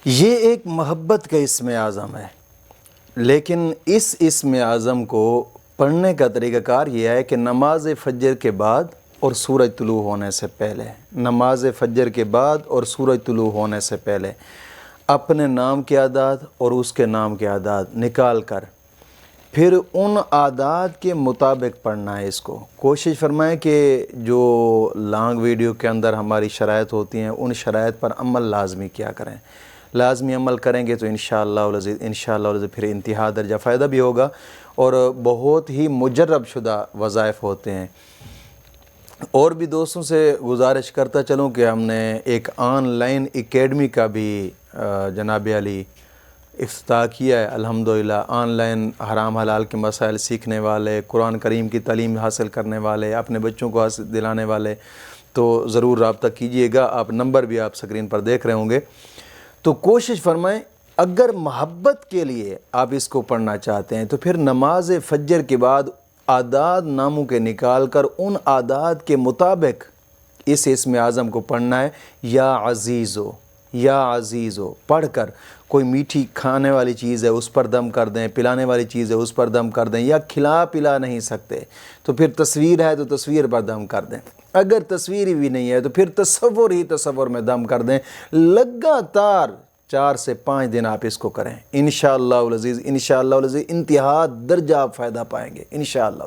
یہ ایک محبت کا اسم اعظم ہے، لیکن اس اسم اعظم کو پڑھنے کا طریقہ کار یہ ہے کہ نماز فجر کے بعد اور سورج طلوع ہونے سے پہلے، نماز فجر کے بعد اور سورج طلوع ہونے سے پہلے اپنے نام کے اعداد اور اس کے نام کے اعداد نکال کر پھر ان اعداد کے مطابق پڑھنا ہے۔ اس کو کوشش فرمائیں کہ جو لانگ ویڈیو کے اندر ہماری شرائط ہوتی ہیں ان شرائط پر عمل لازمی کیا کریں، لازمی عمل کریں گے تو انشاءاللہ العزیز پھر انتہا درجہ فائدہ بھی ہوگا اور بہت ہی مجرب شدہ وظائف ہوتے ہیں۔ اور بھی دوستوں سے گزارش کرتا چلوں کہ ہم نے ایک آن لائن اکیڈمی کا بھی جناب علی افتتاح کیا ہے۔ الحمدللہ آن لائن حرام حلال کے مسائل سیکھنے والے، قرآن کریم کی تعلیم حاصل کرنے والے، اپنے بچوں کو حاصل دلانے والے تو ضرور رابطہ کیجئے گا۔ آپ نمبر بھی آپ سکرین پر دیکھ رہے ہوں گے، تو کوشش فرمائیں اگر محبت کے لیے آپ اس کو پڑھنا چاہتے ہیں تو پھر نماز فجر کے بعد اعداد ناموں کے نکال کر ان اعداد کے مطابق اس اسم اعظم کو پڑھنا ہے۔ یا عزیزو، یا عزیزو پڑھ کر کوئی میٹھی کھانے والی چیز ہے اس پر دم کر دیں، پلانے والی چیز ہے اس پر دم کر دیں، یا کھلا پلا نہیں سکتے تو پھر تصویر ہے تو تصویر پر دم کر دیں، اگر تصویر بھی نہیں ہے تو پھر تصور میں دم کر دیں۔ لگاتار 4 سے 5 دن آپ اس کو کریں، انشاءاللہ العزیز انتہا درجہ آپ فائدہ پائیں گے انشاءاللہ۔